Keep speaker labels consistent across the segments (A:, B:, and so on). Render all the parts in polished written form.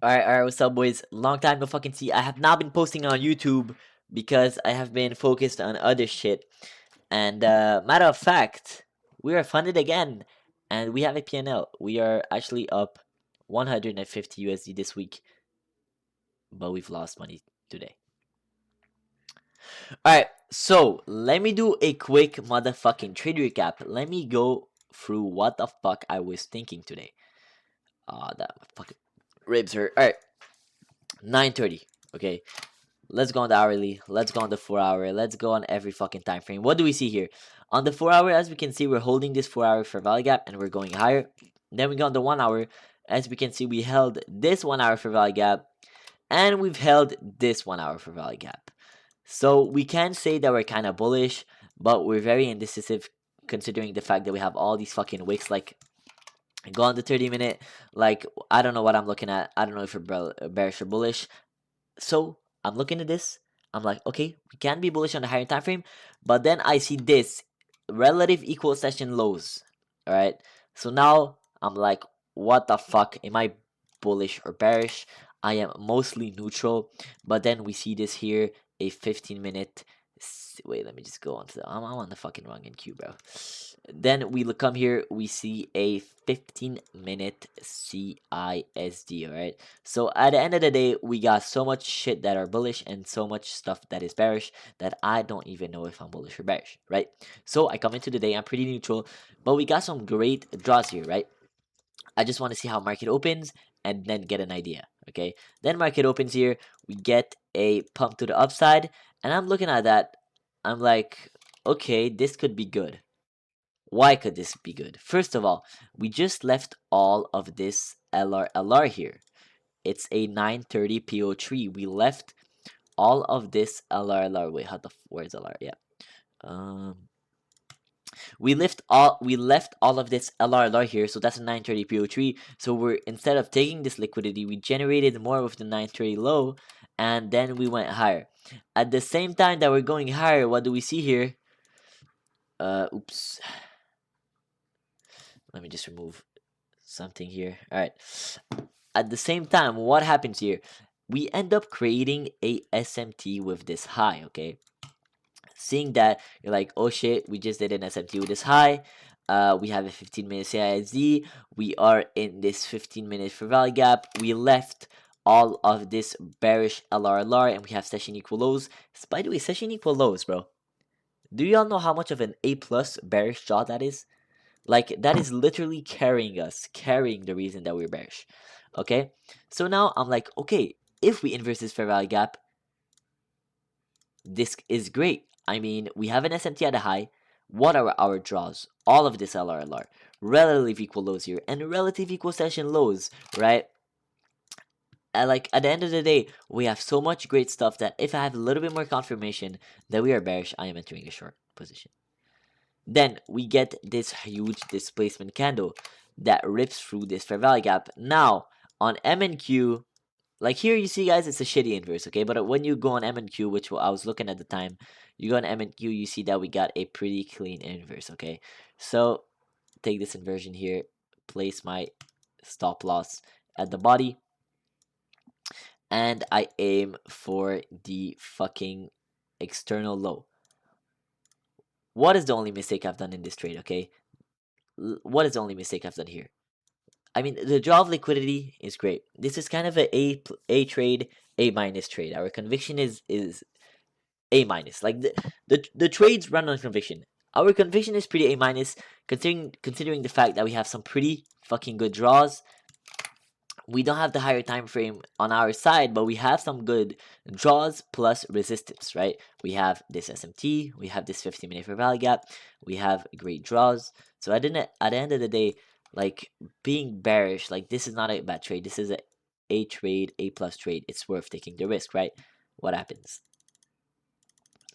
A: Alright, what's up, boys? Long time no fucking see. I have not been posting on YouTube because I have been focused on other shit. And matter of fact, we are funded again, and we have a PNL. We are actually up 150 USD this week, but we've lost money today. Alright, so let me do a quick motherfucking trade recap. Let me go through what the fuck I was thinking today. That fucking ribs hurt. Alright, 9:30. Okay, let's go on the hourly. Let's go on the 4 hour. Let's go on every fucking time frame. What do we see here? On the 4 hour, as we can see, we're holding this 4 hour for value gap and we're going higher. Then we go on the 1 hour. As we can see, we held this 1 hour for value gap and we've held this 1 hour for value gap. So we can say that we're kind of bullish, but we're very indecisive considering the fact that we have all these fucking wicks. Like, go on the 30 minute. Like, I don't know what I'm looking at. I don't know if we're bearish or bullish. So I'm looking at this. I'm like, okay, we can be bullish on the higher time frame, but then I see this relative equal session lows. All right. So now I'm like, what the fuck? Am I bullish or bearish? I am mostly neutral, but then we see this here, a 15-minute. Wait, let me just go on to the. I'm on the fucking wrong NQ, bro. Then we come here, we see a 15-minute CISD. All right. So at the end of the day, we got so much shit that are bullish and so much stuff that is bearish that I don't even know if I'm bullish or bearish, right? So I come into the day, I'm pretty neutral, but we got some great draws here, right? I just want to see how market opens and then get an idea, okay? Then market opens here, we get a pump to the upside, and I'm looking at that, I'm like, okay, this could be good. Why could this be good? First of all, we just left all of this LR here. It's a 930 PO3. We left all of this LR. Wait, where's LR? Yeah. We left all of this LR here, so that's a 930 PO3. So we're, instead of taking this liquidity, we generated more with the 930 low, and then we went higher. At the same time that we're going higher, what do we see here? Oops. Let me just remove something here. All right. At the same time, what happens here? We end up creating a SMT with this high, okay? Seeing that, you're like, oh shit, we just did an SMT with this high. We have a 15-minute CISD. We are in this 15-minute for value gap. We left all of this bearish LRLR and we have session equal lows. By the way, session equal lows, bro. Do y'all know how much of an A plus bearish jaw that is? Like, that is literally carrying us, carrying the reason that we're bearish. Okay, so now I'm like, okay, if we inverse this fair value gap, this is great. I mean, we have an SMT at a high. What are our draws? All of this LRLR, relative equal lows here, and relative equal session lows, right? And like, at the end of the day, we have so much great stuff that if I have a little bit more confirmation that we are bearish, I am entering a short position. Then we get this huge displacement candle that rips through this fair value gap. Now on MNQ, like here you see, guys, it's a shitty inverse, okay? But when you go on MNQ, which I was looking at the time, you go on MNQ, you see that we got a pretty clean inverse, okay? So take this inversion here, place my stop loss at the body, and I aim for the fucking external low. What is the only mistake I've done in this trade, okay? What is the only mistake I've done here? I mean, the draw of liquidity is great. This is kind of a trade, A minus trade. Our conviction is A minus. Like the trades run on conviction. Our conviction is pretty A minus, considering the fact that we have some pretty fucking good draws. We don't have the higher time frame on our side, but we have some good draws plus resistance, right? We have this SMT, we have this 15-minute fair value gap, we have great draws. So at the end of the day, like, being bearish, like, this is not a bad trade. This is a trade, A plus trade. It's worth taking the risk, right? What happens?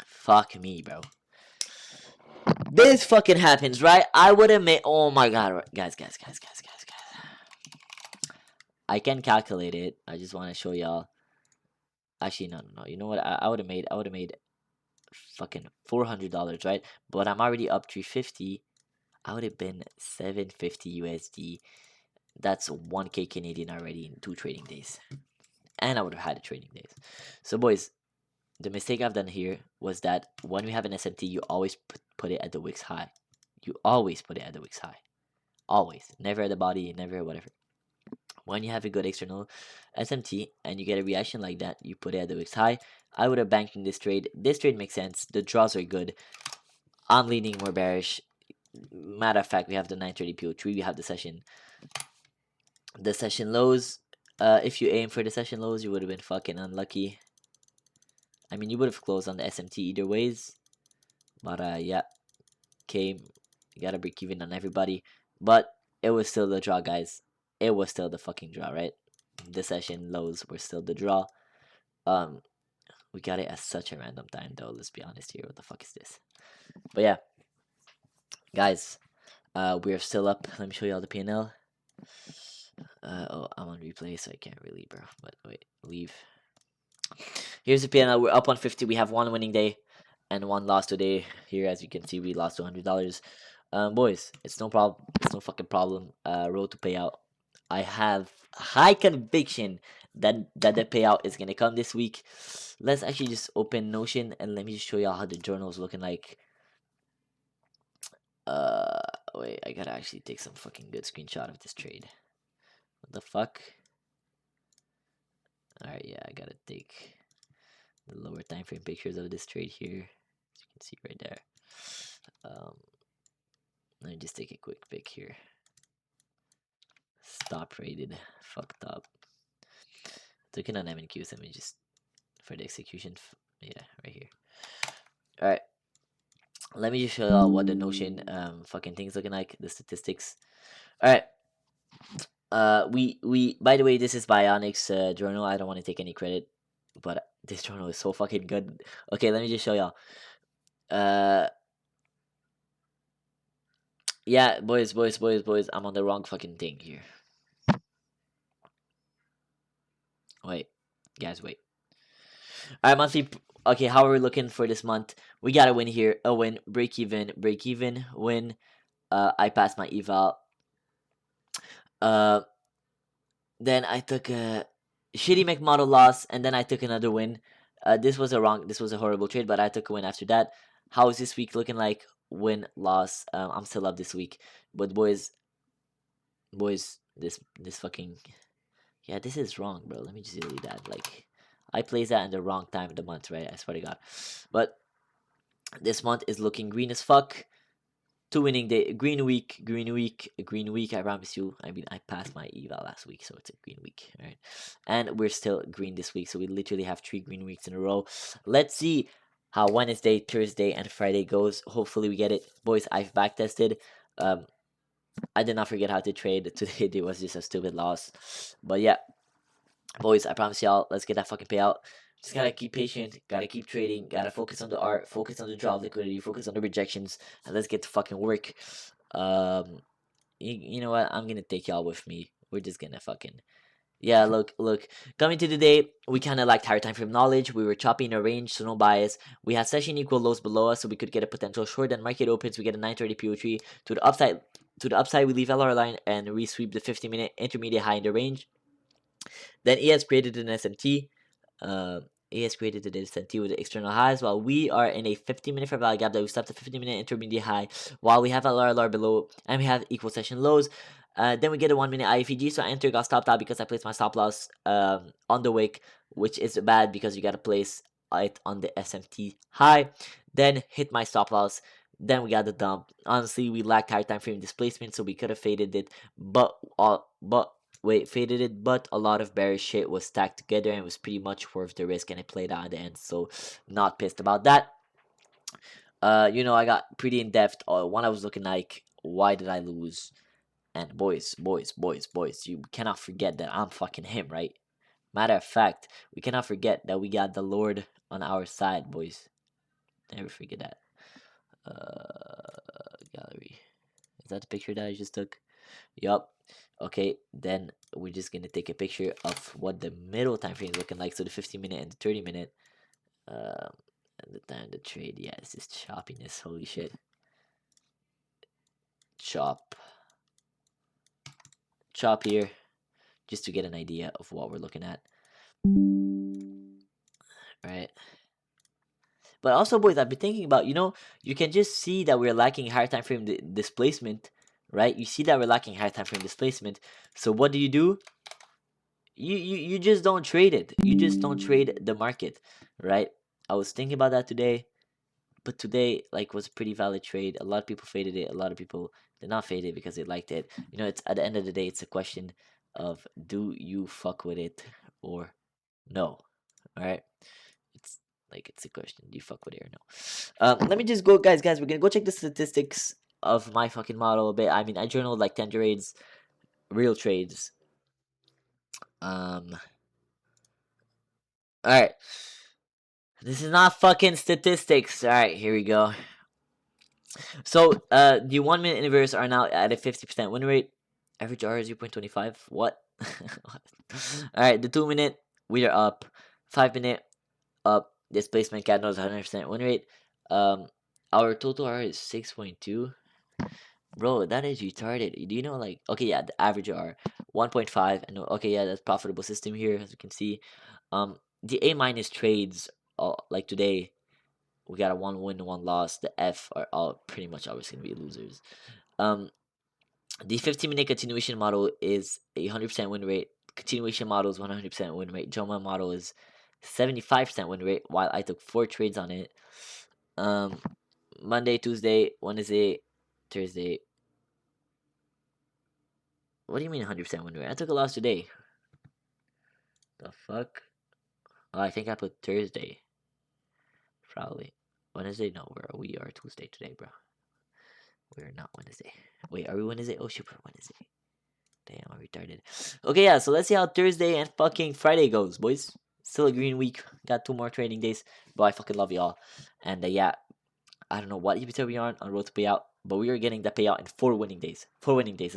A: Fuck me, bro. This fucking happens, right? I would have made. Oh my god, guys. I can calculate it. I just want to show y'all. Actually, no. You know what? I would have made fucking $400, right? But I'm already up 350. I would have been 750 USD. That's 1K Canadian already in 2 trading days. And I would have had a trading days. So boys, the mistake I've done here was that when we have an SMT, you always put it at the wicks high. You always put it at the wicks high. Always. Never at the body, never whatever. When you have a good external SMT and you get a reaction like that, you put it at the wicks high. I would have banked in this trade. This trade makes sense. The draws are good. I'm leaning more bearish. Matter of fact, we have the 930 PO3. We have the session. The session lows. If you aim for the session lows, you would have been fucking unlucky. I mean, you would have closed on the SMT either ways. But yeah, came. You gotta break even on everybody. But it was still the draw, guys. It was still the fucking draw, right? The session lows were still the draw. Um, we got it at such a random time, though. Let's be honest here. What the fuck is this? But yeah, guys, we're still up. Let me show you all the PNL. Oh, I'm on replay, so I can't really, bro. But wait, leave. Here's the PNL. We're up 150. We have one winning day and one loss today. Here, as you can see, we lost $200. Boys, it's no problem. It's no fucking problem. Road to payout. I have high conviction that the payout is gonna come this week. Let's actually just open Notion and let me just show y'all how the journal is looking like. Uh, wait, I gotta actually take some fucking good screenshot of this trade. What the fuck? Alright, yeah, I gotta take the lower time frame pictures of this trade here, as you can see right there. Let me just take a quick pic here. Stop rated, fucked up. Took it on MNQs. Let me just for the execution. Yeah, right here. All right. Let me just show you what the Notion fucking thing's looking like. The statistics. All right. We by the way, this is Bionics journal. I don't want to take any credit, but this journal is so fucking good. Okay, let me just show y'all. Yeah, boys, I'm on the wrong fucking thing here. Wait, guys, wait. All right, monthly. Okay, how are we looking for this month? We got a win here. A win, break even, win. I passed my eval. Uh, then I took a shitty McModel loss, and then I took another win. This was a horrible trade, but I took a win after that. How is this week looking like? Win, loss. I'm still up this week, but boys, this fucking yeah, this is wrong, bro. Let me just delete that. Like, I placed that in the wrong time of the month, right? I swear to God. But this month is looking green as fuck. 2 winning day, green week, green week. I promise you. I mean, I passed my eval last week, so it's a green week, right? And we're still green this week, so we literally have 3 green weeks in a row. Let's see how Wednesday, Thursday, and Friday goes. Hopefully, we get it, boys. I've back tested. I did not forget how to trade today. It was just a stupid loss, but yeah, boys. I promise y'all. Let's get that fucking payout. Just gotta keep patient, gotta keep trading, gotta focus on the art, focus on the draw of liquidity, focus on the rejections, and let's get to fucking work. You know what? I'm gonna take y'all with me. We're just gonna fucking yeah. Look. Coming to the day, we kind of liked higher time frame knowledge. We were chopping a range, so no bias. We had session equal lows below us, so we could get a potential short. Then market opens, we get a 930 PO3 to the upside. To the upside, we leave LR line and resweep the 50-minute intermediate high in the range. Then he has created an SMT. Uh, he has created an SMT with the external highs, while we are in a 15-minute fair value gap that we stopped the 50-minute intermediate high, while we have LR below, and we have equal session lows. Then we get a 1-minute IFEG, so I enter got stopped out because I placed my stop loss on the wick, which is bad because you gotta place it on the SMT high. Then hit my stop loss. Then we got the dump. Honestly, we lacked high time frame displacement, so we could have faded it, but faded it, but a lot of bearish shit was stacked together and was pretty much worth the risk, and it played out in the end. So not pissed about that. I got pretty in depth on what I was looking like. Why did I lose? And boys, you cannot forget that I'm fucking him, right? Matter of fact, we cannot forget that we got the Lord on our side, boys. Never forget that. Gallery. Is that the picture that I just took? Yup. Okay, then we're just gonna take a picture of what the middle time frame is looking like. So the 15-minute and the 30-minute. And the time to trade. Yeah, it's just choppiness. Holy shit. Chop. chop here just to get an idea of what we're looking at. Right. But also, boys, I've been thinking about, you can just see that we're lacking higher time frame displacement, right? You see that we're lacking higher time frame displacement. So what do? You just don't trade it. You just don't trade the market, right? I was thinking about that today, but today like was a pretty valid trade. A lot of people faded it. A lot of people did not fade it because they liked it. It's at the end of the day, it's a question of do you fuck with it or no, all right? It's it's a question. Do you fuck with it or no? Let me just go, guys. We're gonna go check the statistics of my fucking model a bit. I mean, I journaled like 10 trades, real trades. All right. This is not fucking statistics. All right, here we go. So, the 1 minute inverse are now at a 50% win rate. Average R is 0.25. What? All right, the 2 minute we are up. 5 minute up. Displacement candles 100% win rate. Our total R is 6.2. Bro, that is retarded. Do you know, okay, yeah, the average R 1.5, and okay, yeah, that's profitable system here, as you can see. The A minus trades, like today, we got a 1 win, 1 loss. The F are all pretty much always gonna be losers. The 15-minute continuation model is a 100% win rate. Continuation model is 100% win rate. Joma model is 75% win rate, while I took 4 trades on it. Monday, Tuesday, Wednesday, Thursday. What do you mean 100% win rate? I took a loss today. The fuck? Oh, I think I put Thursday. Probably. Wednesday? No, we are Tuesday today, bro. We're not Wednesday. Wait, are we Wednesday? Oh shit, we're Wednesday. Damn, I'm retarded. Okay, yeah, so let's see how Thursday and fucking Friday goes, boys. Still a green week. Got 2 more trading days. But I fucking love y'all. And yeah, I don't know what EPT we are on road to payout, but we are getting the payout in 4 winning days. 4 winning days.